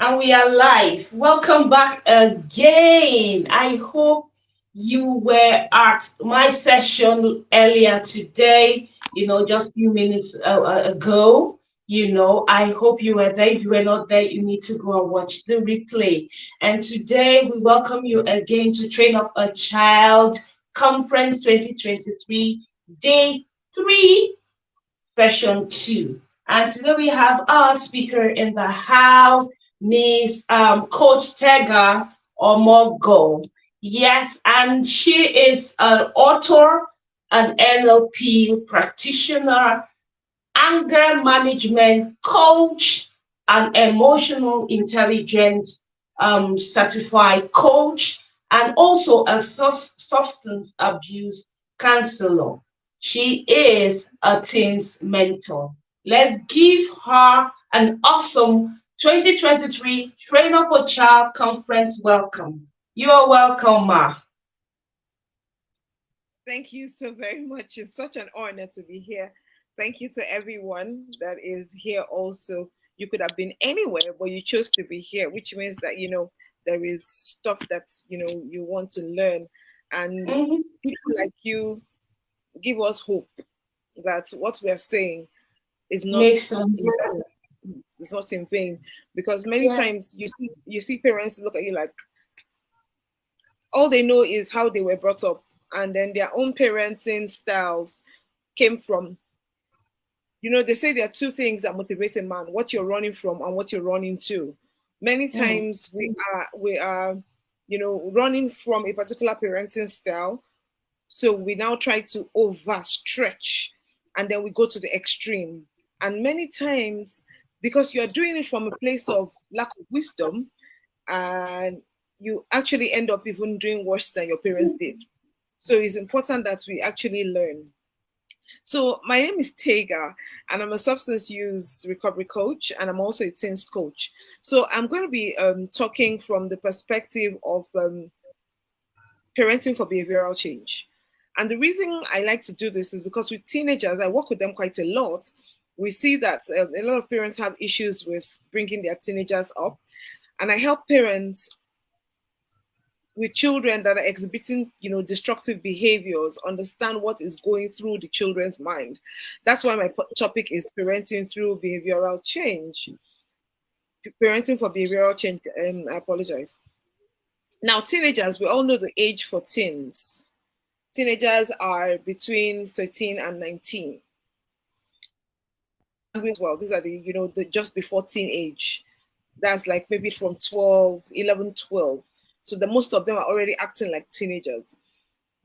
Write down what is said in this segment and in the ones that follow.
And we are live. Welcome back again. I hope you were at my session earlier today, just a few minutes ago. I hope you were there. If you were not there, you need to go and watch the replay. And today we welcome you again to Train Up a Child Conference 2023, Day 3, Session 2. And today we have our speaker in the house, Miss Coach Tega Omogo. Yes, and she is an author, an NLP practitioner, anger management coach, an emotional intelligence certified coach, and also a substance abuse counselor. She is a teens mentor. Let's give her an awesome 2023 Train Up a Child Conference welcome. You are welcome, Ma. Thank you so very much. It's such an honor to be here. Thank you to everyone that is here also. You could have been anywhere, but you chose to be here, which means that, there is stuff that, you want to learn. And Mhm. people like you give us hope that what we are saying is not Makes sense. it's not in vain. Because many Yeah. times you see parents look at you like all they know is how they were brought up, and then their own parenting styles came from, they say there are two things that motivate a man: what you're running from and what you're running to. Many Mm. times we are running from a particular parenting style, so we now try to overstretch, and then we go to the extreme. And many times, because you're doing it from a place of lack of wisdom, and you actually end up even doing worse than your parents did. So it's important that we actually learn. So my name is Tega, and I'm a substance use recovery coach, and I'm also a teens coach. So I'm going to be talking from the perspective of parenting for behavioral change. And the reason I like to do this is because with teenagers, I work with them quite a lot. We see that a lot of parents have issues with bringing their teenagers up, and I help parents with children that are exhibiting, destructive behaviors, understand what is going through the children's mind. That's why my topic is parenting through behavioral change. Parenting for behavioral change. I apologize. Now, teenagers, we all know the age for teens. Teenagers are between 13 and 19. Well, these are the just before teenage. That's like maybe from 12, 11, 12. So the most of them are already acting like teenagers.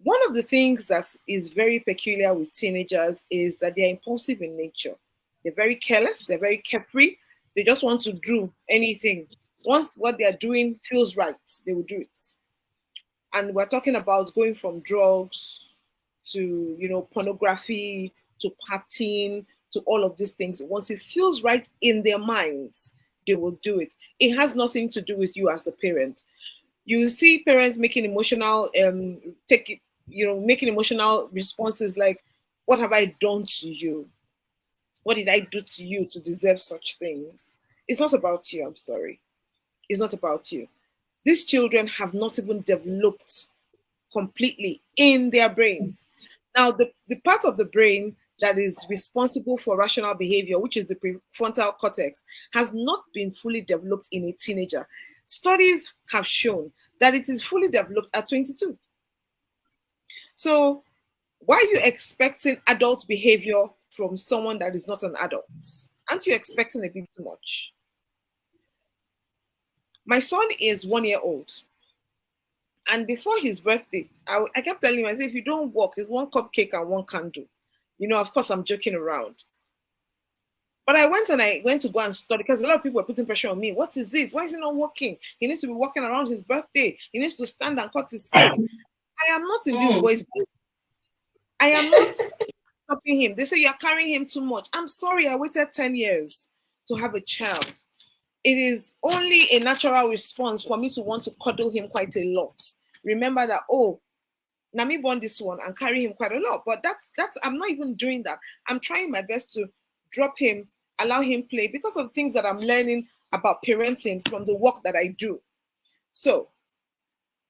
One of the things that is very peculiar with teenagers is that they're impulsive in nature. They're very careless, they're very carefree. They just want to do anything. Once what they're doing feels right, they will do it. And we're talking about going from drugs to, pornography, to partying, to all of these things. Once it feels right in their minds, they will do it. It has nothing to do with you as the parent. You see parents making emotional making emotional responses like, what have I done to you? What did I do to you to deserve such things? It's not about you. I'm sorry. It's not about you. These children have not even developed completely in their brains. Now, the part of the brain that is responsible for rational behavior, which is the prefrontal cortex, has not been fully developed in a teenager. Studies have shown that it is fully developed at 22. So, why are you expecting adult behavior from someone that is not an adult? Aren't you expecting a bit too much? My son is 1 year old. And before his birthday, I kept telling him, I said, if you don't work, it's one cupcake and one candle. Of course, I'm joking around. But I went to go and study because a lot of people were putting pressure on me. What is it? Why is he not working? He needs to be working around his birthday. He needs to stand and cut his cake. I am not in this Mm. boy's boat. I am not stopping him. They say you're carrying him too much. I'm sorry, I waited 10 years to have a child. It is only a natural response for me to want to cuddle him quite a lot. Remember that, oh, Nami born this one and carry him quite a lot. But that's I'm not even doing that. I'm trying my best to drop him, allow him play because of things that I'm learning about parenting from the work that I do. So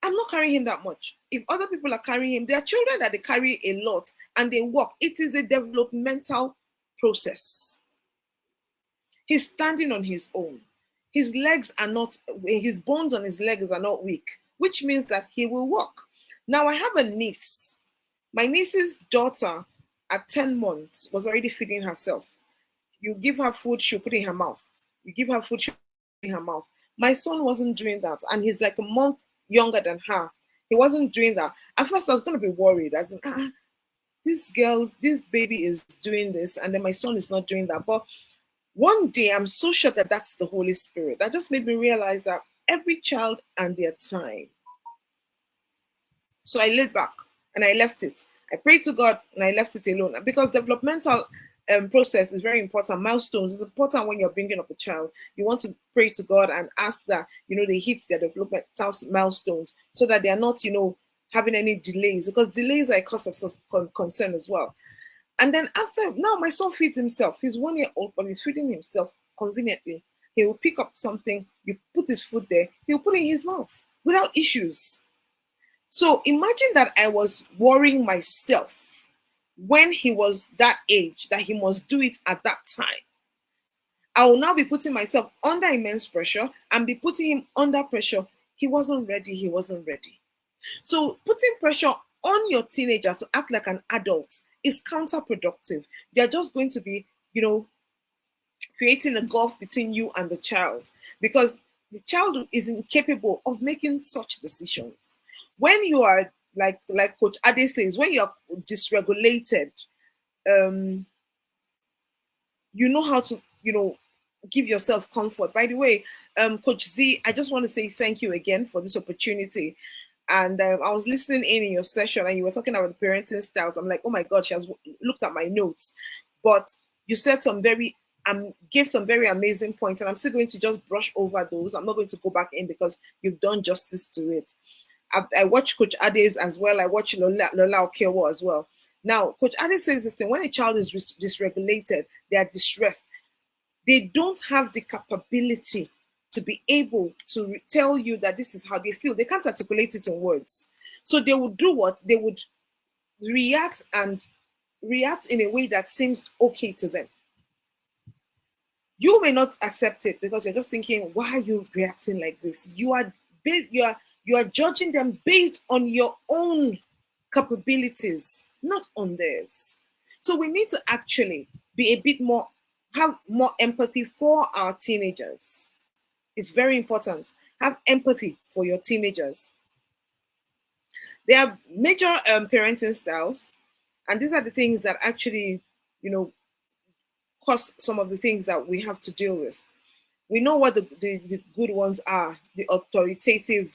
I'm not carrying him that much. If other people are carrying him, there are children that they carry a lot and they walk. It is a developmental process. He's standing on his own. His legs are not, his bones on his legs are not weak, which means that he will walk. Now, I have a niece. My niece's daughter at 10 months was already feeding herself. You give her food, she'll put it in her mouth. You give her food, she'll put it in her mouth. My son wasn't doing that, and he's like a month younger than her. He wasn't doing that. At first, I was going to be worried, as in, this girl, this baby is doing this, and then my son is not doing that. But one day, I'm so sure that that's the Holy Spirit. That just made me realize that every child and their time. So I laid back and I left it. I prayed to God and I left it alone. Because developmental process is very important. Milestones is important when you're bringing up a child. You want to pray to God and ask that, they hit their developmental milestones so that they are not, having any delays, because delays are a cause of concern as well. And then after, now my son feeds himself. He's 1 year old, but he's feeding himself conveniently. He will pick up something, you put his food there, he'll put it in his mouth without issues. So imagine that I was worrying myself when he was that age, that he must do it at that time. I will now be putting myself under immense pressure and be putting him under pressure. He wasn't ready. He wasn't ready. So putting pressure on your teenager to act like an adult is counterproductive. They're just going to be, creating a gulf between you and the child, because the child is incapable of making such decisions. When you are like Coach Ade says, when you are dysregulated, you know how to, give yourself comfort. By the way, Coach Z, I just want to say thank you again for this opportunity. And I was listening in your session and you were talking about the parenting styles. I'm like, oh my God, she has looked at my notes. But you said gave some very amazing points, and I'm still going to just brush over those. I'm not going to go back in because you've done justice to it. I watch Coach Ade's as well. I watch Lola Okewo as well. Now, Coach Ade says this thing: when a child is dysregulated, they are distressed. They don't have the capability to be able to tell you that this is how they feel. They can't articulate it in words. So they would do what? They would react in a way that seems okay to them. You may not accept it because you're just thinking, why are you reacting like this? You are judging them based on your own capabilities, not on theirs. So we need to actually be a bit more, have more empathy for our teenagers. It's very important. Have empathy for your teenagers. There are major parenting styles, and these are the things that actually, cause some of the things that we have to deal with. We know what the good ones are, the authoritative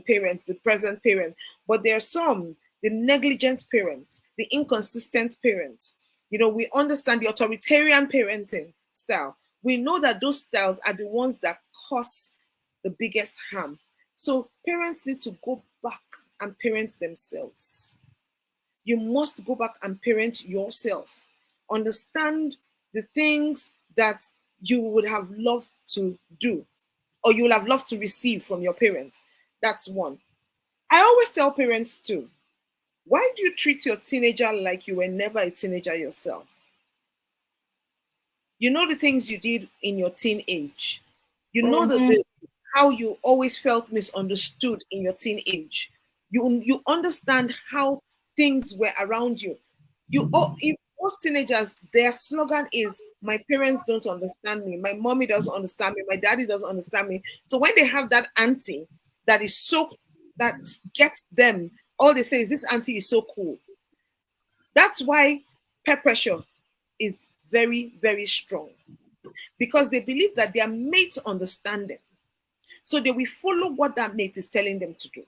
parents, the present parent, but there are some, the negligent parents, the inconsistent parents. We understand the authoritarian parenting style. We know that those styles are the ones that cause the biggest harm. So parents need to go back and parent themselves. You must go back and parent yourself. Understand the things that you would have loved to do, or you would have loved to receive from your parents. That's one. I always tell parents too, why do you treat your teenager like you were never a teenager yourself? You know the things you did in your teenage. You know how you always felt misunderstood in your teenage. You understand how things were around you. Most teenagers, their slogan is, my parents don't understand me, my mommy doesn't understand me, my daddy doesn't understand me. So when they have that auntie that gets them, all they say is, this auntie is so cool. That's why peer pressure is very, very strong, because they believe that their mates understand them. So they will follow what that mate is telling them to do.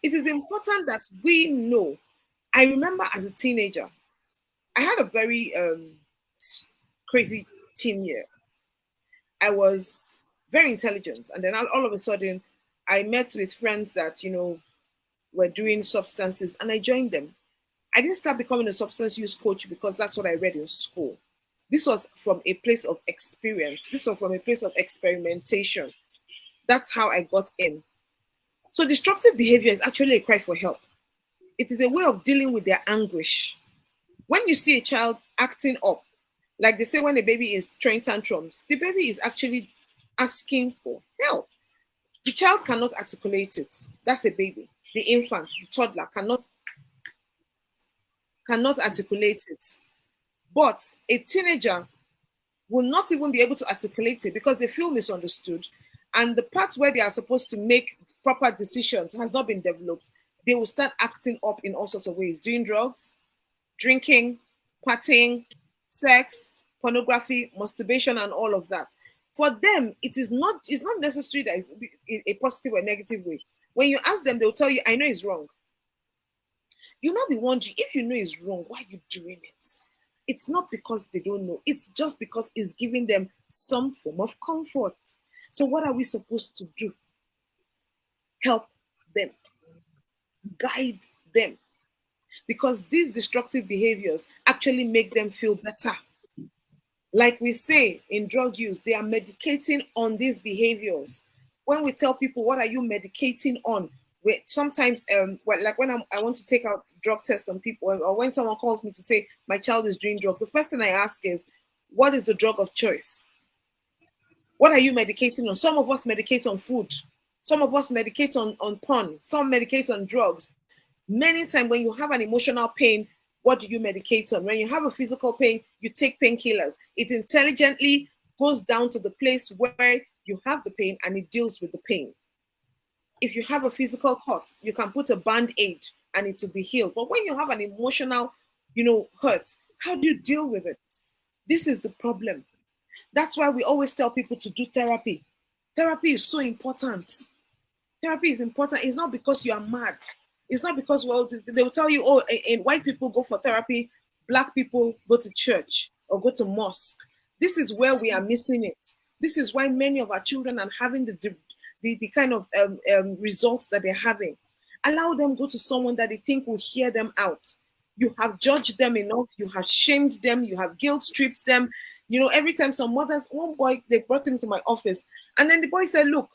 It is important that we know. I remember as a teenager, I had a very crazy teen year. I was very intelligent, and then all of a sudden, I met with friends that were doing substances, and I joined them. I didn't start becoming a substance use coach because that's what I read in school. This was from a place of experience. This was from a place of experimentation. That's how I got in. So destructive behavior is actually a cry for help. It is a way of dealing with their anguish. When you see a child acting up, like they say when a baby is throwing tantrums, the baby is actually asking for help. The child cannot articulate it. That's a baby. The infant, the toddler cannot articulate it. But a teenager will not even be able to articulate it because they feel misunderstood. And the part where they are supposed to make proper decisions has not been developed. They will start acting up in all sorts of ways, doing drugs, drinking, partying, sex, pornography, masturbation, and all of that. For them, it's not necessary that it's a positive or negative way. When you ask them, they'll tell you, I know it's wrong. You'll not be wondering if you know it's wrong, why are you doing it? It's not because they don't know, it's just because it's giving them some form of comfort. So, what are we supposed to do? Help them, guide them, because these destructive behaviors actually make them feel better. Like we say in drug use, they are medicating on these behaviors. When we tell people, what are you medicating on? Sometimes, like when I want to take out drug tests on people, or when someone calls me to say my child is doing drugs, the first thing I ask is, what is the drug of choice? What are you medicating on? Some of us medicate on food. Some of us medicate on porn. Some medicate on drugs. Many times when you have an emotional pain, what do you medicate on? When you have a physical pain, you take painkillers. It intelligently goes down to the place where you have the pain and it deals with the pain. If you have a physical cut, you can put a band-aid and it will be healed. But when you have an emotional, hurt, how do you deal with it? This is the problem. That's why we always tell people to do therapy. Therapy is so important. Therapy is important. It's not because you are mad. It's not because, well, they will tell you, oh, and white people go for therapy, black people go to church or go to mosque. This is where we are missing it. This is why many of our children are having the kind of results that they're having. Allow them go to someone that they think will hear them out. You have judged them enough. You have shamed them. You have guilt tripped them. Every time some mothers, one boy, they brought him to my office, and then the boy said, look,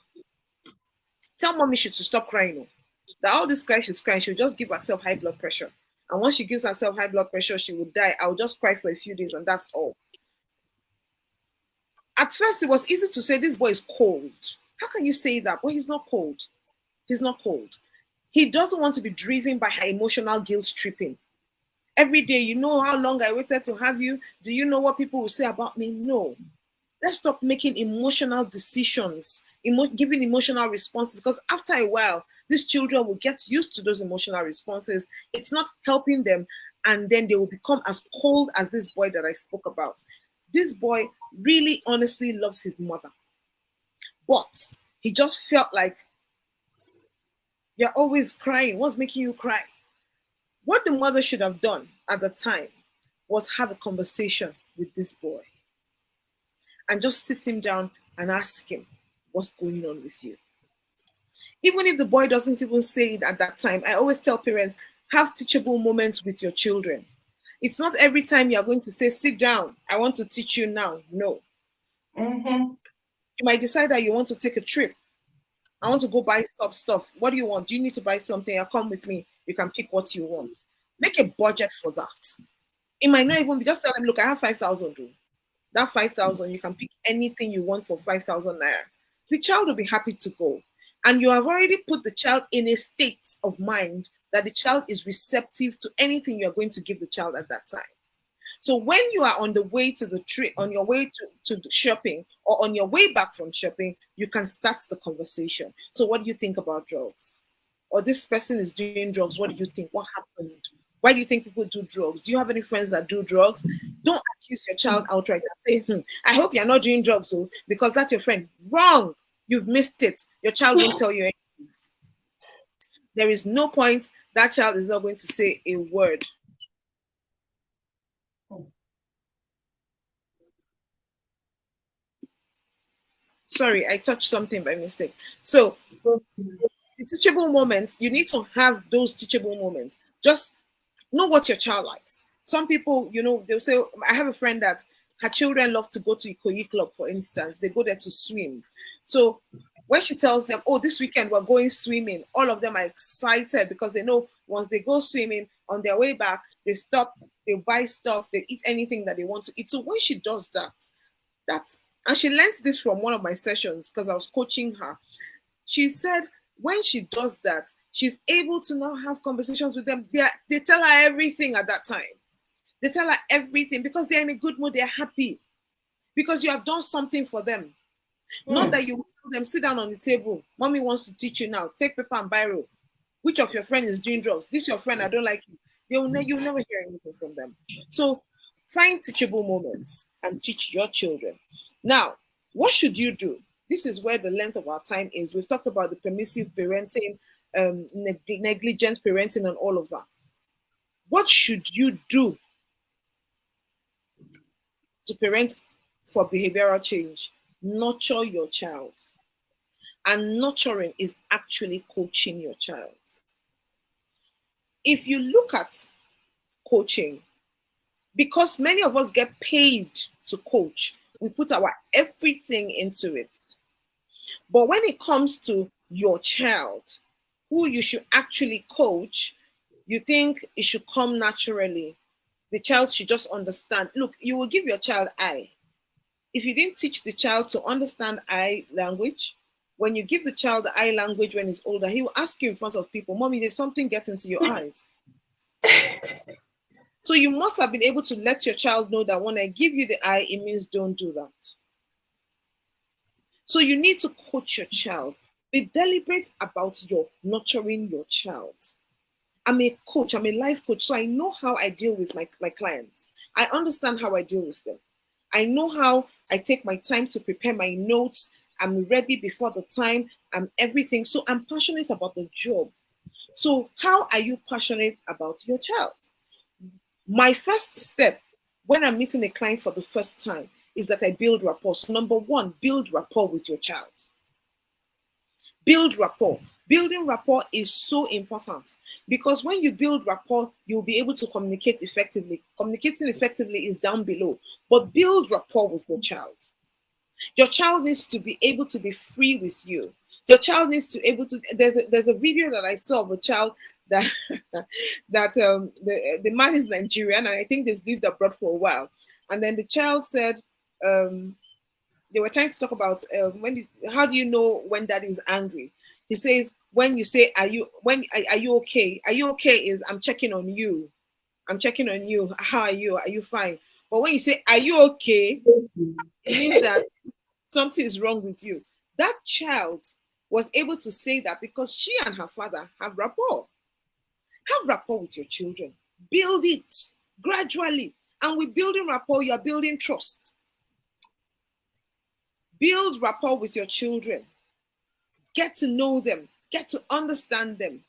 tell mommy she to stop crying. Oh. That all this cry she's crying, she'll just give herself high blood pressure. And once she gives herself high blood pressure, she will die. I'll just cry for a few days and that's all. At first, it was easy to say this boy is cold. How can you say that? Well, he's not cold. He's not cold. He doesn't want to be driven by her emotional guilt tripping. Every day, you know how long I waited to have you? Do you know what people will say about me? No. Let's stop making emotional decisions, giving emotional responses, because after a while, these children will get used to those emotional responses. It's not helping them, and then they will become as cold as this boy that I spoke about. This boy really honestly loves his mother, but he just felt like, you're always crying. What's making you cry? What the mother should have done at the time was have a conversation with this boy and just sit him down and ask him, what's going on with you? Even if the boy doesn't even say it at that time, I always tell parents, have teachable moments with your children. It's not every time you're going to say, sit down, I want to teach you now. No. Mm-hmm. You might decide that you want to take a trip. I want to go buy some stuff. What do you want? Do you need to buy something? I'll come with me. You can pick what you want. Make a budget for that. It might not even be, just tell them, look, I have 5,000. That 5,000, you can pick anything you want for 5,000 naira. The child will be happy to go. And you have already put the child in a state of mind that the child is receptive to anything you're going to give the child at that time. So when you are on the way to the trip, on your way to the shopping, or on your way back from shopping, you can start the conversation. So what do you think about drugs? Or this person is doing drugs. What do you think? What happened? Why do you think people do drugs? Do you have any friends that do drugs? Don't accuse your child outright and say, I hope you're not doing drugs, because that's your friend. Wrong. You've missed it. Your child won't tell you anything. There is no point. That child is not going to say a word. Sorry, I touched something by mistake. So the teachable moments, you need to have those teachable moments. Just know what your child likes. Some people, they'll say, I have a friend that Her children love to go to Ikoyi Club, for instance. They go there to swim. So when she tells them, oh, this weekend we're going swimming, all of them are excited because they know once they go swimming, on their way back, they stop, they buy stuff, they eat anything that they want to eat. So when she does that, and she learned this from one of my sessions because I was coaching her. She said when she does that, she's able to now have conversations with them. They tell her everything at that time. They tell her everything because they're in a good mood, they're happy. Because you have done something for them. Not that you tell them, sit down on the table. Mommy wants to teach you now. Take paper and biro. Which of your friends is doing drugs? This your friend, I don't like you. You'll never hear anything from them. So find teachable moments and teach your children. Now, what should you do? This is where the length of our time is. We've talked about the permissive parenting, negligent parenting, and all of that. What should you do to parent for behavioral change? Nurture your child. And nurturing is actually coaching your child. If you look at coaching, because many of us get paid to coach, we put our everything into it. But when it comes to your child, who you should actually coach, you think it should come naturally. The child should just understand. Look, you will give your child I. If you didn't teach the child to understand I language, when you give the child the I language when he's older, he will ask you in front of people, Mommy, did something get into your eyes? So you must have been able to let your child know that when I give you the I, it means don't do that. So you need to coach your child. Be deliberate about your nurturing your child. I'm a coach, I'm a life coach, so I know how I deal with my clients. I understand how I deal with them. I know how I take my time to prepare my notes. I'm ready before the time. I'm everything. So I'm passionate about the job. So how are you passionate about your child? My first step when I'm meeting a client for the first time is that I build rapport. So number one, build rapport with your child. Build rapport. Building rapport is so important because when you build rapport, you'll be able to communicate effectively. Communicating effectively is down below, but build rapport with your child. Your child needs to be able to be free with you. Your child needs to be able to. There's a video that I saw of a child that the man is Nigerian and I think they've lived abroad for a while, and then the child said. They were trying to talk about how do you know when daddy is angry? He says when you say are you okay? Are you okay is I'm checking on you. I'm checking on you. How are you? Are you fine? But when you say are you okay? It means that something is wrong with you. That child was able to say that because she and her father have rapport. Have rapport with your children. Build it gradually. And with building rapport, you're building trust. Build rapport with your children. Get to know them. Get to understand them.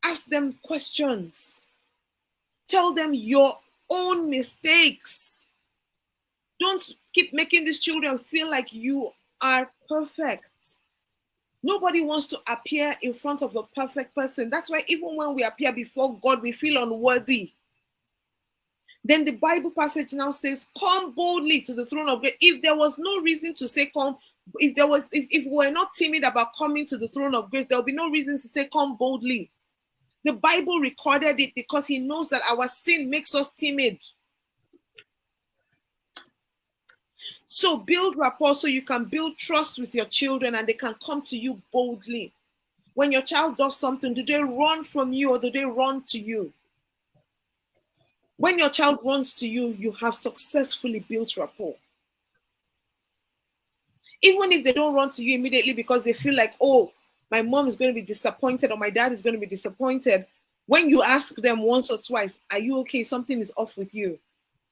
Ask them questions. Tell them your own mistakes. Don't keep making these children feel like you are perfect. Nobody wants to appear in front of a perfect person. That's why even when we appear before God, we feel unworthy. Then the Bible passage now says, come boldly to the throne of grace. If there was no reason to say come, if we're not timid about coming to the throne of grace, there'll be no reason to say come boldly. The Bible recorded it because he knows that our sin makes us timid. So build rapport so you can build trust with your children and they can come to you boldly. When your child does something, do they run from you or do they run to you? When your child runs to you, you have successfully built rapport. Even if they don't run to you immediately because they feel like, oh, my mom is going to be disappointed or my dad is going to be disappointed. When you ask them once or twice, are you okay? Something is off with you.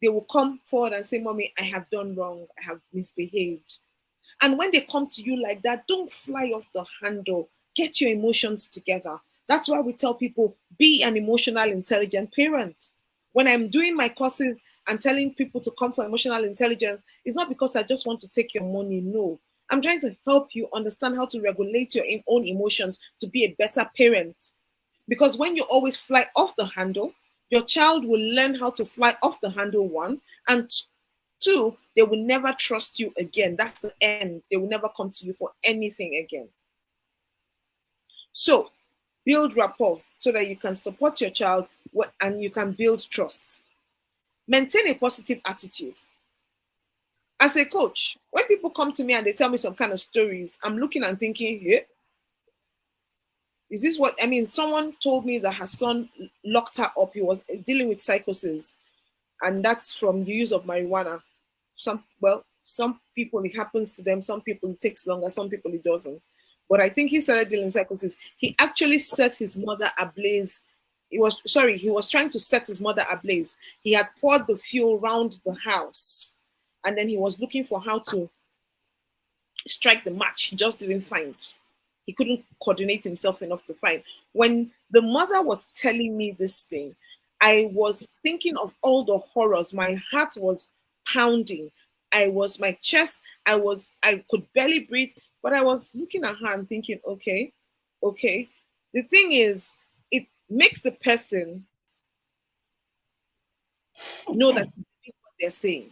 They will come forward and say, Mommy, I have done wrong. I have misbehaved. And when they come to you like that, don't fly off the handle. Get your emotions together. That's why we tell people, be an emotional intelligent parent. When I'm doing my courses and telling people to come for emotional intelligence, it's not because I just want to take your money. No, I'm trying to help you understand how to regulate your own emotions to be a better parent. Because when you always fly off the handle, your child will learn how to fly off the handle, one. And Two, they will never trust you again. That's the end. They will never come to you for anything again. So build rapport so that you can support your child and you can build trust. Maintain a positive attitude. As a coach, when people come to me and they tell me some kind of stories, I'm looking and thinking, yeah, is this what I mean? Someone told me that her son locked her up. He was dealing with psychosis, and that's from the use of marijuana. Some people it happens to them, some people it takes longer, some people it doesn't. But I think he started dealing with psychosis. He actually set his mother ablaze. He was trying to set his mother ablaze. He had poured the fuel around the house, and then he was looking for how to strike the match. He just didn't find. He couldn't coordinate himself enough to find. When the mother was telling me this thing, I was thinking of all the horrors. My heart was pounding. My chest, I could barely breathe, but I was looking at her and thinking, okay. The thing is, it makes the person know that what they're saying.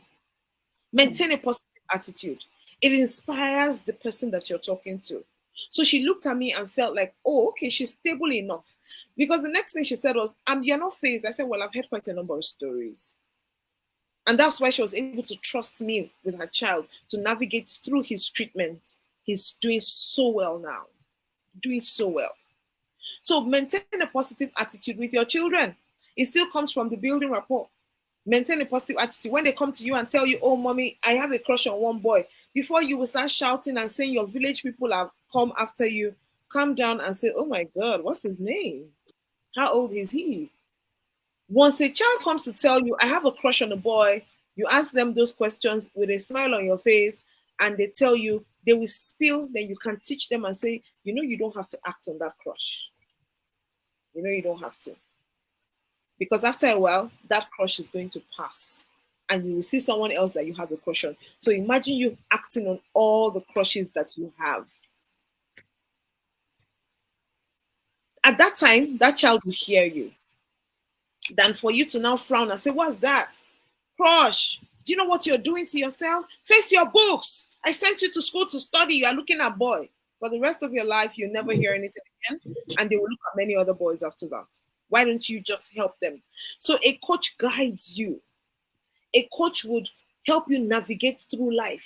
Maintain a positive attitude. It inspires the person that you're talking to. So she looked at me and felt like, oh, okay, she's stable enough. Because the next thing she said was, you're not phased. I said, well, I've heard quite a number of stories. And that's why she was able to trust me with her child to navigate through his treatment. He's doing so well now. Doing so well. So maintain a positive attitude with your children. It still comes from the building rapport. Maintain a positive attitude. When they come to you and tell you, oh, mommy, I have a crush on one boy, before you will start shouting and saying your village people have come after you, calm down and say, oh my God, what's his name? How old is he? Once a child comes to tell you, I have a crush on a boy, you ask them those questions with a smile on your face, and they tell you, they will spill, then you can teach them and say, you don't have to act on that crush. You don't have to. Because after a while, that crush is going to pass. And you will see someone else that you have a crush on. So imagine you acting on all the crushes that you have. At that time, that child will hear you. Than for you to now frown and say, what's that? Crush. Do you know what you're doing to yourself? Face your books. I sent you to school to study. You are looking at boy. For the rest of your life, you'll never hear anything again. And they will look at many other boys after that. Why don't you just help them? So a coach guides you. A coach would help you navigate through life.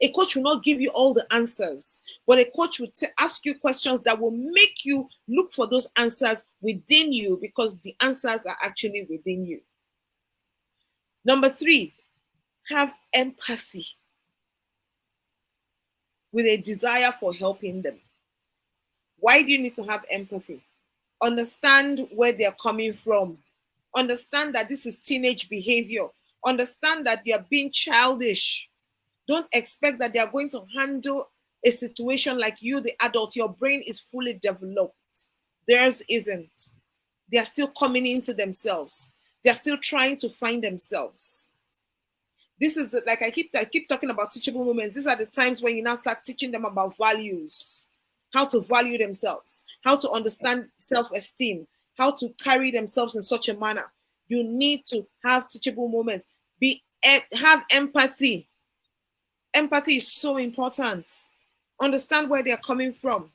A coach will not give you all the answers, but a coach would ask you questions that will make you look for those answers within you, because the answers are actually within you. Number 3, have empathy with a desire for helping them. Why do you need to have empathy? Understand where they're coming from. Understand that this is teenage behavior. Understand that they are being childish. Don't expect that they are going to handle a situation like you, the adult. Your brain is fully developed. Theirs isn't. They are still coming into themselves. They are still trying to find themselves. This is like I keep talking about teachable moments. These are the times when you now start teaching them about values, how to value themselves, how to understand self-esteem, how to carry themselves in such a manner. You need to have teachable moments. Have empathy. Empathy is so important. Understand where they're coming from.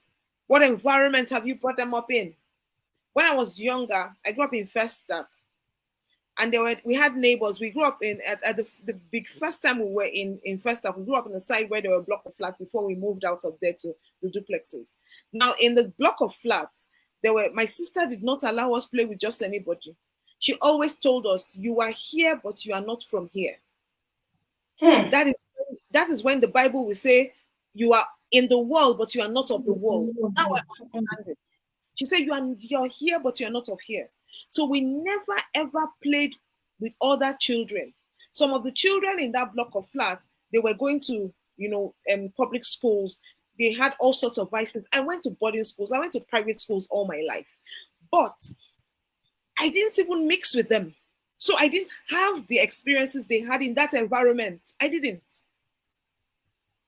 What environment have you brought them up in? When I was younger, I grew up in Festac, and we had neighbors. We grew up at the big first time we were in Festac. We grew up in the side where there were a block of flats before we moved out of there to the duplexes. Now in the block of flats, my sister did not allow us play with just anybody. She always told us, you are here, but you are not from here. That is when the Bible will say, you are in the world, but you are not of the world. Now I understand it. She said, you're here, but you're not of here. So we never ever played with other children. Some of the children in that block of flats, they were going to, public schools. They had all sorts of vices. I went to boarding schools. I went to private schools all my life. But I didn't even mix with them. So I didn't have the experiences they had in that environment. I didn't.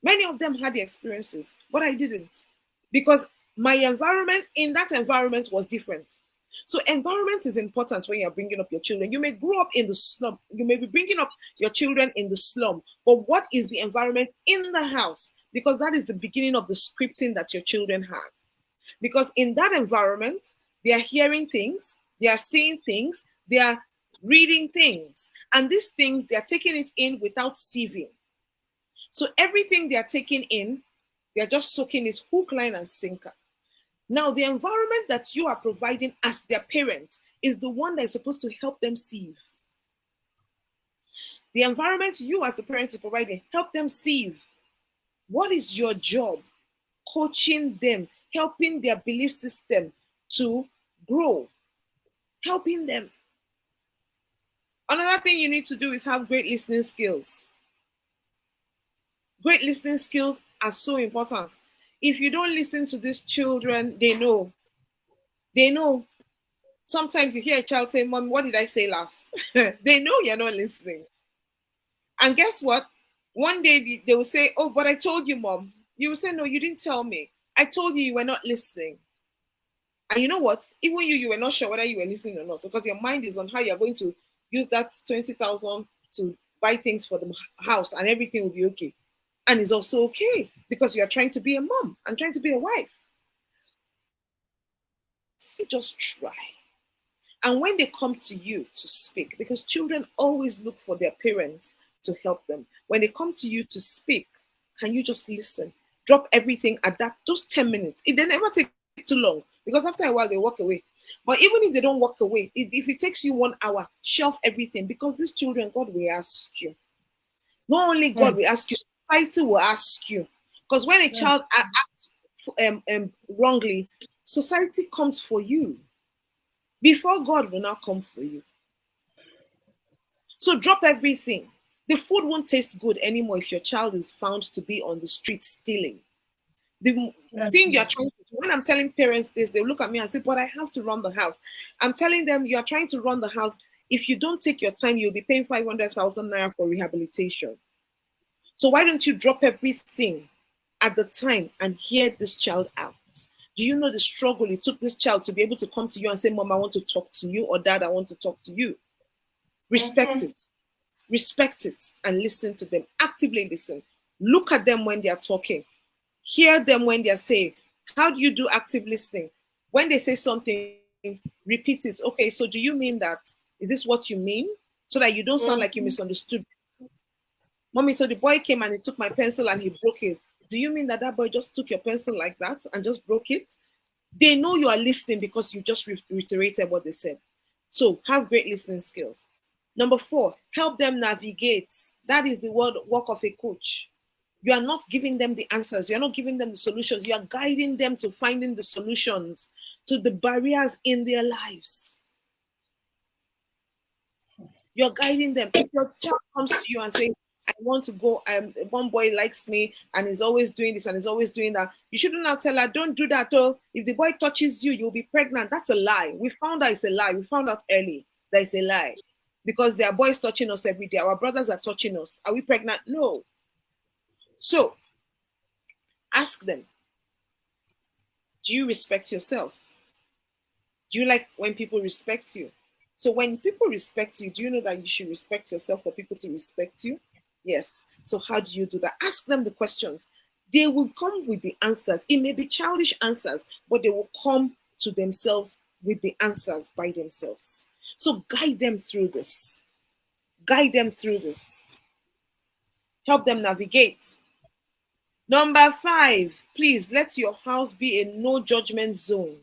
Many of them had the experiences, but I didn't. Because my environment in that environment was different. So environment is important when you're bringing up your children. You may grow up in the slum. You may be bringing up your children in the slum. But what is the environment in the house? Because that is the beginning of the scripting that your children have. Because in that environment, they are hearing things, they are seeing things, they are reading things. And these things, they are taking it in without sieving. So everything they are taking in, they are just soaking it hook, line, and sinker. Now, the environment that you are providing as their parent is the one that is supposed to help them sieve. The environment you as the parent is providing, help them sieve. What is your job? Coaching them, helping their belief system to grow, helping them. Another thing you need to do is have great listening skills. Great listening skills are so important. If you don't listen to these children, they know. They know. Sometimes you hear a child say, Mom, what did I say last? They know you're not listening. And guess what? One day they will say, oh, but I told you, Mom. You will say, no, you didn't tell me. I told you you were not listening. And you know what? Even you were not sure whether you were listening or not, because your mind is on how you're going to use that 20,000 to buy things for the house and everything will be okay. And it's also okay because you're trying to be a mom and trying to be a wife. So just try. And when they come to you to speak, because children always look for their parents to help them. When they come to you to speak, can you just listen? Drop everything at those 10 minutes. It then never take too long because after a while they walk away. But even if they don't walk away, if it takes you 1 hour, shelf everything because these children, God will ask you. Not only God will ask you, society will ask you. Because when a child acts wrongly, society comes for you before God will not come for you. So drop everything. The food won't taste good anymore if your child is found to be on the street stealing. The thing you're trying to do, when I'm telling parents this, they look at me and say, but I have to run the house. I'm telling them, you're trying to run the house. If you don't take your time, you'll be paying 500,000 naira for rehabilitation. So why don't you drop everything at the time and hear this child out? Do you know the struggle it took this child to be able to come to you and say, Mom, I want to talk to you, or Dad, I want to talk to you? Respect it. Respect it and listen to them. Actively listen. Look at them when they are talking. Hear them when they are saying. How do you do active listening? When they say something, repeat it. Okay, so do you mean that? Is this what you mean? So that you don't sound like you misunderstood. Mommy, so the boy came and he took my pencil and he broke it. Do you mean that that boy just took your pencil like that and just broke it? They know you are listening because you just reiterated what they said. So have great listening skills. Number 4, help them navigate. That is the work of a coach. You are not giving them the answers. You're not giving them the solutions. You are guiding them to finding the solutions to the barriers in their lives. You're guiding them. If your child comes to you and says, I want to go, one boy likes me and is always doing this and is always doing that, you shouldn't now tell her, don't do that. Oh, if the boy touches you, you'll be pregnant. That's a lie. We found out it's a lie. We found out early that it's a lie. Because there are boys touching us every day. Our brothers are touching us. Are we pregnant? No. So, ask them, do you respect yourself? Do you like when people respect you? So when people respect you, do you know that you should respect yourself for people to respect you? Yes. So how do you do that? Ask them the questions. They will come with the answers. It may be childish answers, but they will come to themselves with the answers by themselves. So guide them through this. Guide them through this. Help them navigate. Number 5, please let your house be a no judgment zone.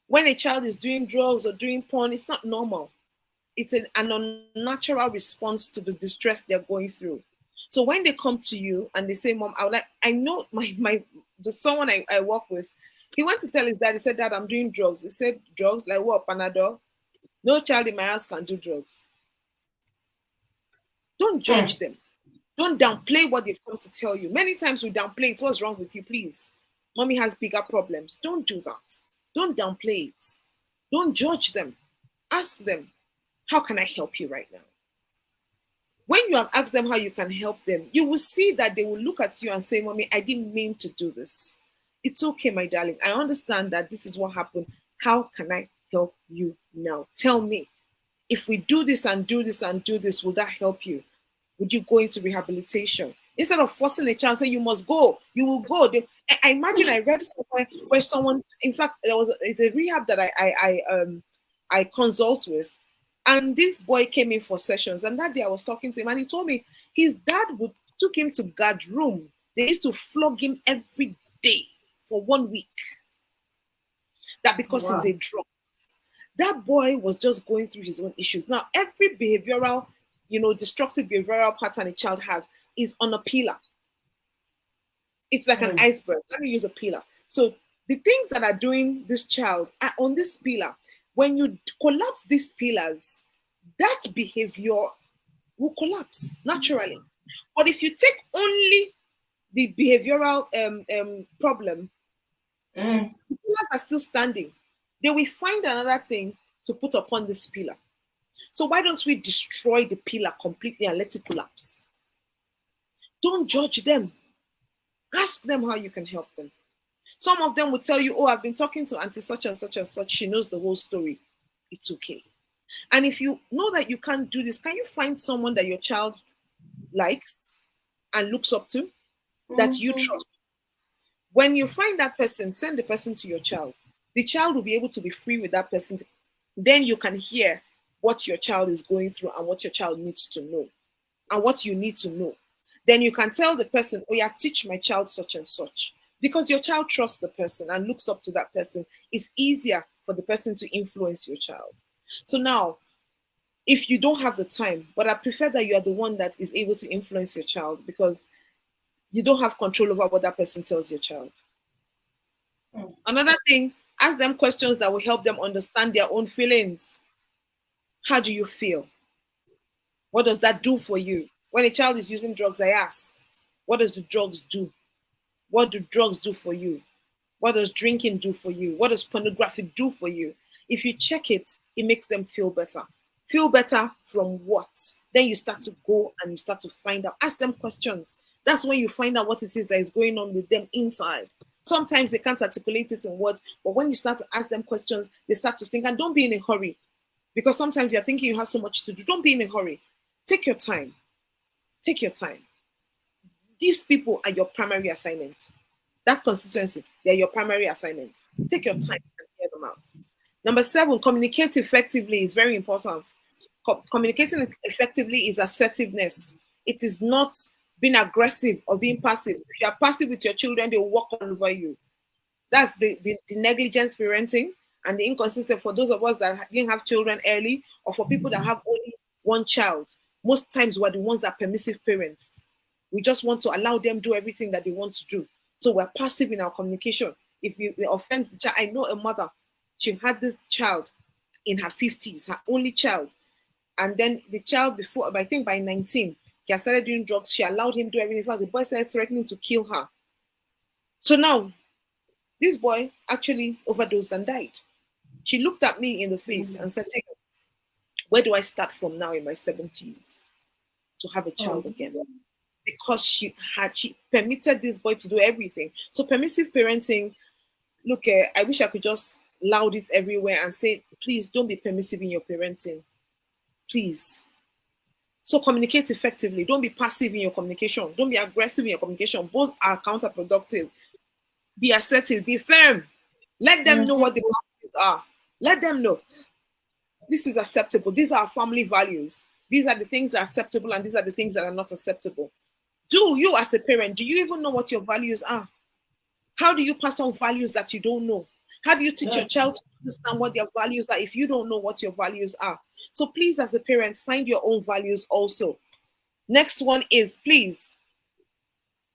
When a child is doing drugs or doing porn, it's not normal. It's an unnatural response to the distress they're going through. So when they come to you and they say, Mom, I know someone I work with, he went to tell his dad, he said, Dad, I'm doing drugs. He said, drugs? Like what, Panadol? No child in my house can do drugs. Don't judge them. Don't downplay what they've come to tell you. Many times we downplay it. What's wrong with you, please? Mommy has bigger problems. Don't do that. Don't downplay it. Don't judge them. Ask them, how can I help you right now? When you have asked them how you can help them, you will see that they will look at you and say, Mommy, I didn't mean to do this. It's okay, my darling. I understand that this is what happened. How can I help you now? Tell me, if we do this and do this and do this, will that help you? Would you go into rehabilitation? Instead of forcing a child, saying you must go, you will go. I imagine I read somewhere where someone, in fact, it's a rehab that I consult with, and this boy came in for sessions, and that day I was talking to him, and he told me his dad took him to guard room. They used to flog him every day for 1 week. That because he's a drug. That boy was just going through his own issues. Now, every behavioral, destructive behavioral pattern a child has is on a pillar. It's like an iceberg. Let me use a pillar. So the things that are doing this child are on this pillar. When you collapse these pillars, that behavior will collapse naturally. But if you take only the behavioral problem, the pillars are still standing. They will find another thing to put upon this pillar. So why don't we destroy the pillar completely and let it collapse? Don't judge them. Ask them how you can help them. Some of them will tell you, oh, I've been talking to auntie such and such and such. She knows the whole story. It's okay. And if you know that you can't do this, can you find someone that your child likes and looks up to, that you trust? When you find that person, send the person to your child. The child will be able to be free with that person. Then you can hear what your child is going through and what your child needs to know and what you need to know. Then you can tell the person, oh yeah, teach my child such and such. Because your child trusts the person and looks up to that person. It's easier for the person to influence your child. So now, if you don't have the time, but I prefer that you are the one that is able to influence your child, because you don't have control over what that person tells your child. Another thing, ask them questions that will help them understand their own feelings. How do you feel? What does that do for you? When a child is using drugs, I ask, what does the drugs do? What do drugs do for you? What does drinking do for you? What does pornography do for you? If you check it, it makes them feel better. Feel better from what? Then you start to go and you start to find out. Ask them questions. That's when you find out what it is that is going on with them inside. Sometimes they can't articulate it in words, but when you start to ask them questions, they start to think. And don't be in a hurry, because sometimes you're thinking you have so much to do. Don't be in a hurry. Take your time. Take your time. These people are your primary assignment. That constituency, they're your primary assignment. Take your time and hear them out. Number 7, communicate effectively is very important. Communicating effectively is assertiveness. It is not being aggressive or being passive. If you are passive with your children, they will walk all over you. That's the negligent parenting and the inconsistent for those of us that didn't have children early, or for people that have only one child. Most times we're the ones that are permissive parents. We just want to allow them do everything that they want to do. So we're passive in our communication. If we offend the child, I know a mother, she had this child in her 50s, her only child. And then the child before, I think by 19, he had started doing drugs. She allowed him to do everything. In fact, the boy started threatening to kill her. So now, this boy actually overdosed and died. She looked at me in the face and said, where do I start from now in my 70s to have a child again? Because she permitted this boy to do everything. So permissive parenting, look, I wish I could just loud it everywhere and say, please don't be permissive in your parenting. Please. So communicate effectively. Don't be passive in your communication. Don't be aggressive in your communication. Both are counterproductive. Be assertive. Be firm. Let them know what the boundaries are. Let them know. This is acceptable. These are our family values. These are the things that are acceptable and these are the things that are not acceptable. Do you as a parent, do you even know what your values are? How do you pass on values that you don't know? How do you teach your child to understand what their values are if you don't know what your values are? So please, as a parent, find your own values also. Next one is, please,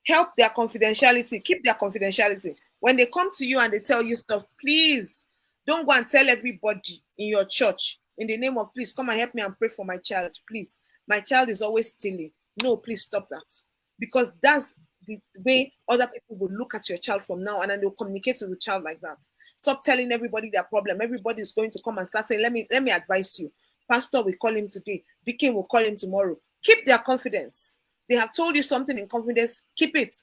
help their confidentiality. Keep their confidentiality. When they come to you and they tell you stuff, please, don't go and tell everybody in your church, in the name of, please, come and help me and pray for my child. Please, my child is always stealing. No, please stop that. Because that's the way other people will look at your child from now, and then they'll communicate to the child like that. Stop telling everybody their problem. Everybody is going to come and start saying, let me advise you. Pastor will call him today. Deacon will call him tomorrow. Keep their confidence. They have told you something in confidence. Keep it.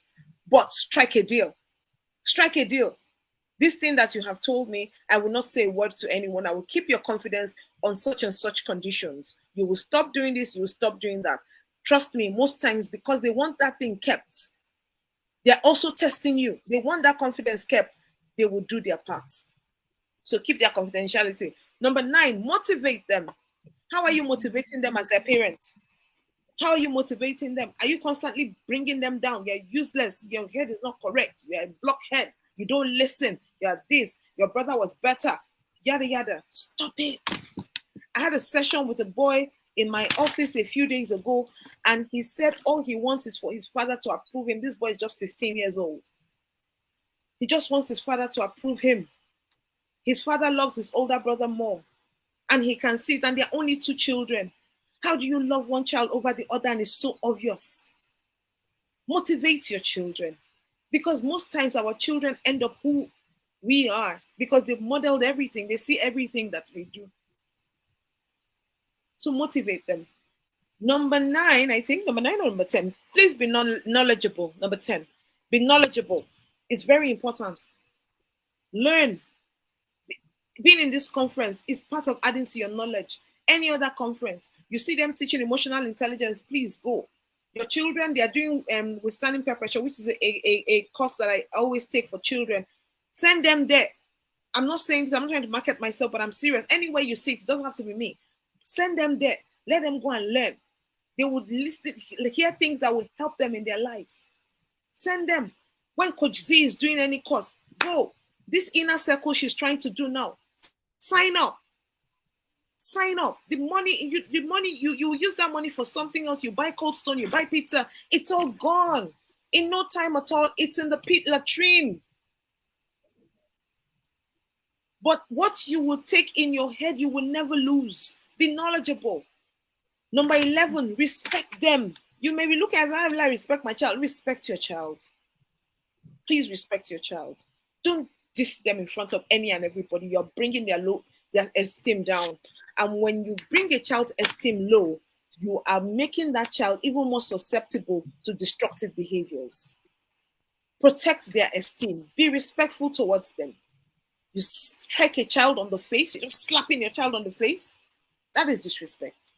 But strike a deal. Strike a deal. This thing that you have told me, I will not say a word to anyone. I will keep your confidence on such and such conditions. You will stop doing this, you will stop doing that. Trust me, most times because they want that thing kept, they're also testing you. They want that confidence kept, they will do their part. So keep their confidentiality. Number 9, motivate them. How are you motivating them as their parent? How are you motivating them? Are you constantly bringing them down? You're useless. Your head is not correct. You're a blockhead. You don't listen. You're this. Your brother was better. Yada, yada. Stop it. I had a session with a boy in my office a few days ago, and he said all he wants is for his father to approve him. This boy is just 15 years old. He just wants his father to approve him. His father loves his older brother more, and he can see it, and they're only 2 children. How do you love one child over the other? And it's so obvious. Motivate your children, because most times our children end up who we are because they've modeled everything. They see everything that we do. So motivate them. Number 9, I think, number 9 or number 10, please be knowledgeable. Number 10, be knowledgeable. It's very important. Learn. Being in this conference is part of adding to your knowledge. Any other conference, you see them teaching emotional intelligence, please go. Your children, they are doing withstanding peer pressure, which is a course that I always take for children. Send them there. I'm not saying this, I'm not trying to market myself, but I'm serious. Anywhere you see it doesn't have to be me. Send them there. Let them go and learn. They would listen, hear things that will help them in their lives. Send them. When Coach Z is doing any course, go. This inner circle she's trying to do now, sign up. Sign up. The money you use that money for something else. You buy Cold Stone, you buy pizza. It's all gone. In no time at all, it's in the pit latrine. But what you will take in your head, you will never lose. Be knowledgeable. Number 11, respect them. You may be looking at how I respect my child. Respect your child. Please respect your child. Don't diss them in front of any and everybody. You're bringing their esteem down. And when you bring a child's esteem low, you are making that child even more susceptible to destructive behaviors. Protect their esteem. Be respectful towards them. You strike a child on the face, you're just slapping your child on the face. That is disrespect.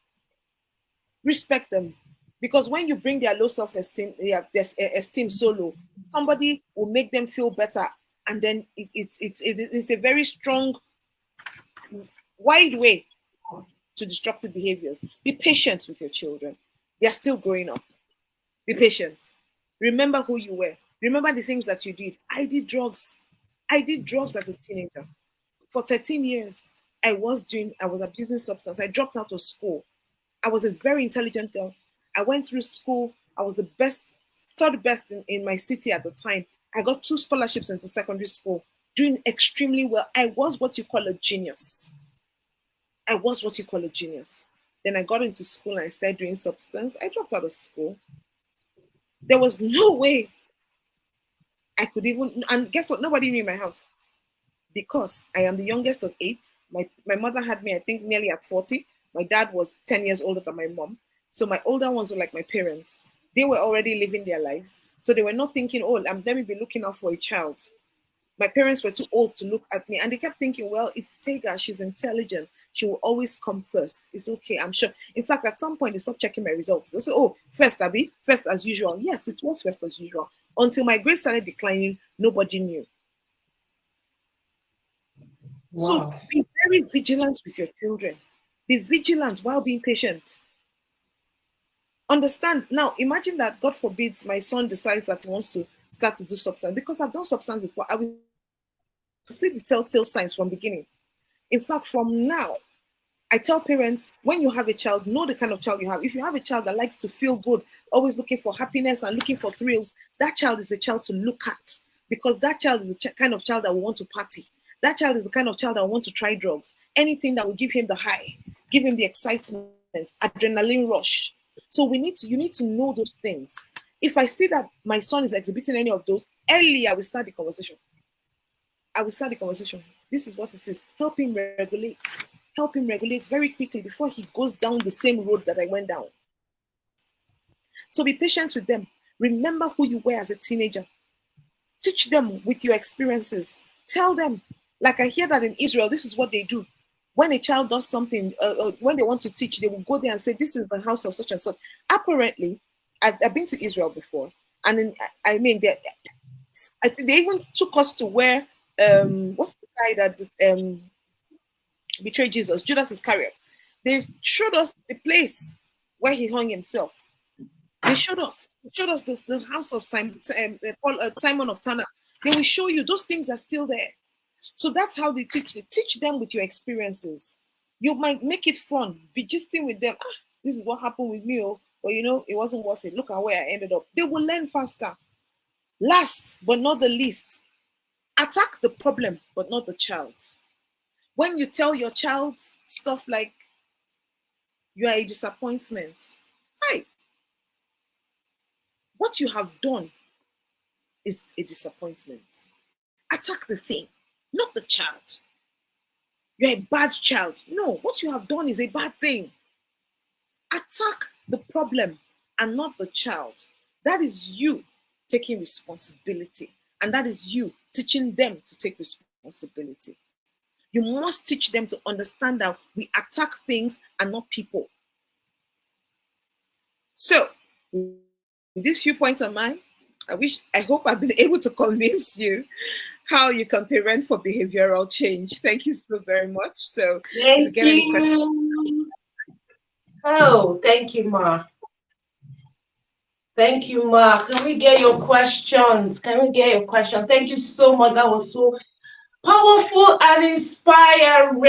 Respect them. Because when you bring their low self-esteem, their esteem so low, somebody will make them feel better. And then it's a very strong, wide way to destructive behaviors. Be patient with your children. They are still growing up. Be patient. Remember who you were. Remember the things that you did. I did drugs. I did drugs as a teenager. For 13 years, I was abusing substance. I dropped out of school. I was a very intelligent girl. I went through school. I was the best, third best in my city at the time. I got 2 scholarships into secondary school, doing extremely well. I was what you call a genius. Then I got into school and I started doing substance. I dropped out of school. There was no way I could even, and guess what? Nobody knew in my house because I am the youngest of 8. My mother had me, I think, nearly at 40. My dad was 10 years older than my mom. So my older ones were like my parents. They were already living their lives. So they were not thinking, oh, let me be looking out for a child. My parents were too old to look at me. And they kept thinking, well, it's Tega. She's intelligent. She will always come first. It's okay, I'm sure. In fact, at some point, they stopped checking my results. They said, oh, first, Abby, first as usual. Yes, it was first as usual. Until my grades started declining, nobody knew. Wow. So be very vigilant with your children. Be vigilant while being patient. Understand. Now, imagine that, God forbid, my son decides that he wants to start to do substance. Because I've done substance before, I will see the telltale signs from the beginning. In fact, from now, I tell parents, when you have a child, know the kind of child you have. If you have a child that likes to feel good, always looking for happiness and looking for thrills, that child is a child to look at, because that child is the kind of child that will want to party. That child is the kind of child that will want to try drugs. Anything that will give him the high, give him the excitement, adrenaline rush. So you need to know those things. If I see that my son is exhibiting any of those, early I will start the conversation. This is what it is. Help him regulate. Help him regulate very quickly before he goes down the same road that I went down. So be patient with them. Remember who you were as a teenager. Teach them with your experiences. Tell them. Like I hear that in Israel, this is what they do. When a child does something, when they want to teach, they will go there and say, this is the house of such and such. Apparently, I've been to Israel before. And I mean, I think they even took us to where, what's the guy that betrayed Jesus, Judas Iscariot. They showed us the place where he hung himself. They showed us the house of Simon of Tanna. They will show you those things are still there. So that's how they teach. They teach them with your experiences. You might make it fun, be gisting with them. This is what happened with me, or it wasn't worth it. Look at where I ended up. They will learn faster. Last but not the least, attack the problem but not the child. When you tell your child stuff like you are a disappointment, hi, what you have done is a disappointment. Attack the thing, not the child. You're a bad child. No, what you have done is a bad thing. Attack the problem and not the child. That is you taking responsibility. And that is you teaching them to take responsibility. You must teach them to understand that we attack things and not people. So, with these few points of mine, I hope I've been able to convince you how you can parent for behavioral change. Thank you so very much. So, if you get any questions. Oh, thank you, Ma. Thank you, Ma. Can we get your questions? Thank you so much. That was so powerful and inspiring.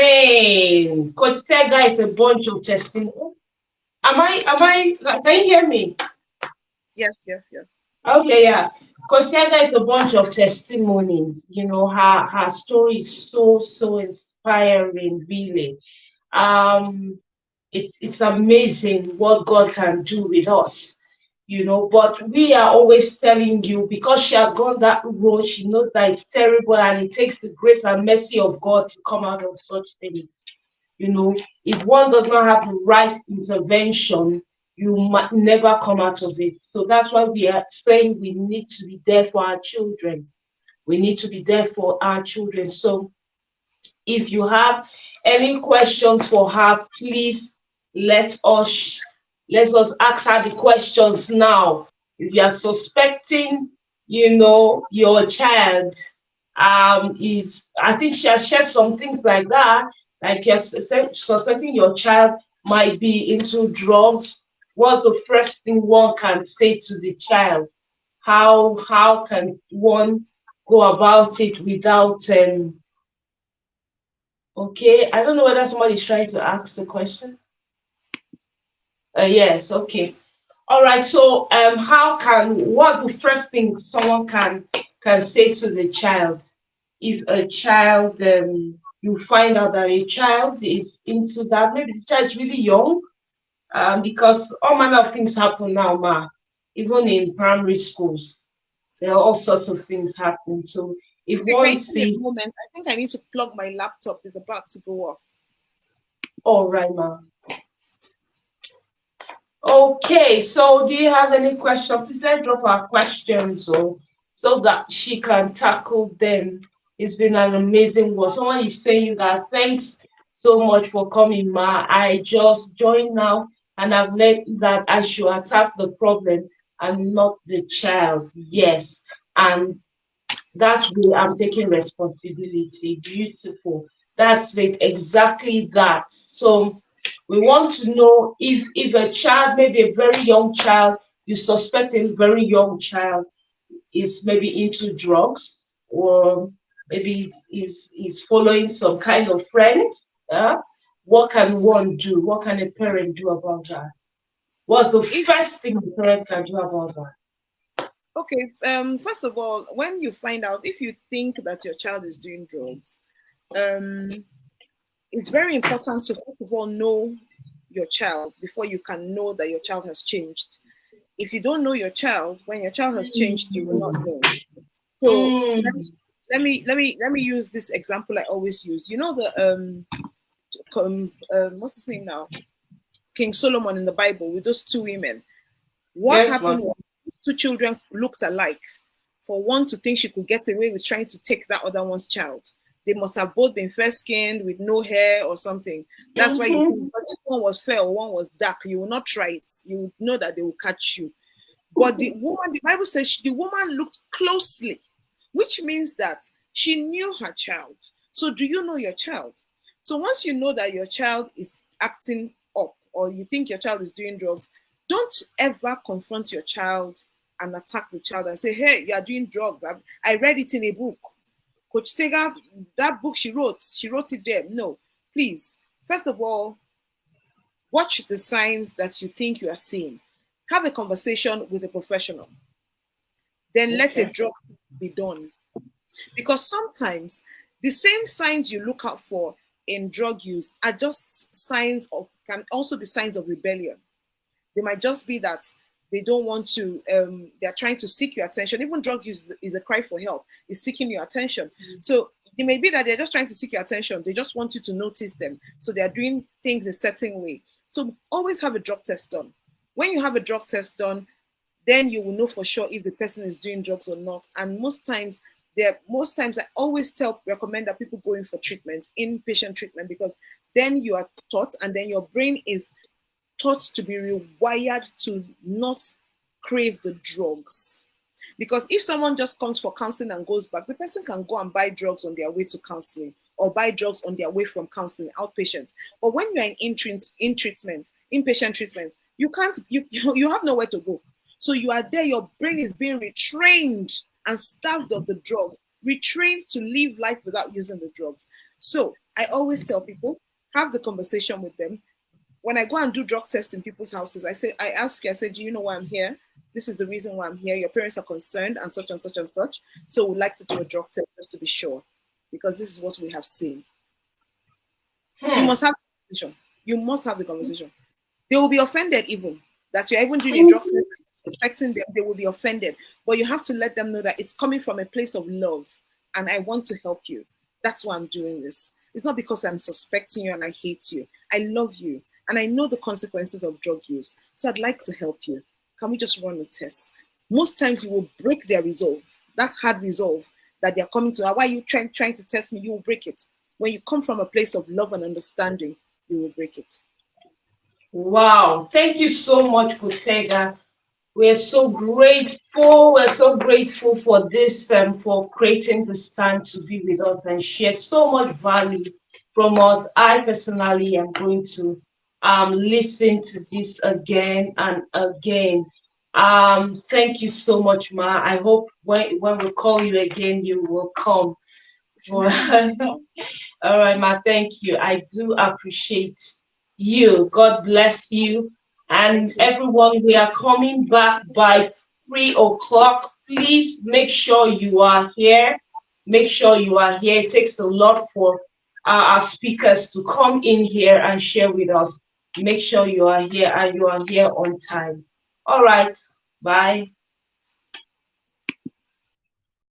Coach Tega is a bunch of testimony. Can you hear me? Yes. Okay, yeah. Coach Tega is a bunch of testimonies. Her story is so inspiring, really. It's amazing what God can do with us. But we are always telling you, because she has gone that road, she knows that it's terrible and it takes the grace and mercy of God to come out of such things. If one does not have the right intervention, you might never come out of it. So that's why we are saying we need to be there for our children. We need to be there for our children. So if you have any questions for her, please let us ask her the questions now. If you are suspecting, your child I think she has shared some things like that, like you're suspecting your child might be into drugs. What's the first thing one can say to the child? How can one go about it without okay, I don't know whether somebody's trying to ask the question. Yes, okay. All right, so what's the first thing someone can say to the child if a child, you find out that a child is into that, maybe the child is really young, because all manner of things happen now, even in primary schools, there are all sorts of things happening. So if Okay, one can you give me sees, a moment? I think I need to plug my laptop. It's about to go off. all right, ma. Okay, so do you have any questions? Please let's drop our questions so that she can tackle them. It's been an amazing work. Someone is saying that thanks so much for coming, Ma. I just joined now and I've learned that I should attack the problem and not the child. Yes. And that way I'm taking responsibility. Beautiful. That's it. Exactly that. So we want to know if a child, maybe a very young child, you suspect a very young child is maybe into drugs, or maybe is following some kind of friends. What can one do? What can a parent do about that? What's the first thing the parent can do about that? Okay, first of all, when you find out, if you think that your child is doing drugs, it's very important to first of all know your child before you can know that your child has changed. If you don't know your child, when your child has changed, you will not know. So let me use this example I always use. You know the what's his name now? King Solomon in the Bible with those two women. What Yes, happened ma'am. was two children looked alike. for one to think she could get away with trying to take that other one's child. They must have both been fair skinned with no hair or something. That's why you think, Mm-hmm. because if one was fair or one was dark, you will not try it. You would know that they will catch you. But the woman, the Bible says the woman looked closely, which means that she knew her child. So, do you know your child? So, once you know that your child is acting up or you think your child is doing drugs, don't ever confront your child and attack the child and say, hey, you are doing drugs. I read it in a book. Coach Tega, that book she wrote it there. No, please. First of all, watch the signs that you think you are seeing. Have a conversation with a professional. Then let a Okay. drug be done. Because sometimes the same signs you look out for in drug use are just signs of, can also be signs of rebellion. They might just be that they don't want to, they're trying to seek your attention. Even drug use is a cry for help, is seeking your attention. So it may be that they're just trying to seek your attention. They just want you to notice them. So they're doing things a certain way. So always have a drug test done. When you have a drug test done, then you will know for sure if the person is doing drugs or not. And most times I always recommend that people go in for treatment, inpatient treatment, because then you are taught and then your brain is taught to be rewired to not crave the drugs. Because if someone just comes for counseling and goes back, the person can go and buy drugs on their way to counseling or buy drugs on their way from counseling, outpatient. But when you're in treatment, inpatient treatment, you can't, you have nowhere to go. So you are there, your brain is being retrained and starved of the drugs, retrained to live life without using the drugs. So I always tell people, have the conversation with them. When I go and do drug tests in people's houses, I ask you, I say, do you know why I'm here? This is the reason why I'm here. Your parents are concerned and such and such and such. So we'd like to do a drug test just to be sure, because this is what we have seen. You Hmm. must have the conversation. You must have the conversation. They will be offended even that you're even doing a drug test, suspecting them. They will be offended. But you have to let them know that it's coming from a place of love and I want to help you. That's why I'm doing this. It's not because I'm suspecting you and I hate you. I love you and I know the consequences of drug use. So I'd like to help you. Can we just run a test? Most times you will break their resolve, that hard resolve that they're coming to. Why are you trying to test me? You will break it. When you come from a place of love and understanding, you will break it. Wow. Thank you so much, Kutega. We're so grateful. We're so grateful for this, for creating this time to be with us and share so much value from us. I personally am going to listen to this again and again. Thank you so much, Ma. I hope when we call you again, you will come for All right, Ma, thank you. I do appreciate you. God bless you. And Thank you. everyone, we are coming back by 3 o'clock. Please make sure you are here. Make sure you are here. It takes a lot for our speakers to come in here and share with us. Make sure you are here and you are here on time. All right. Bye.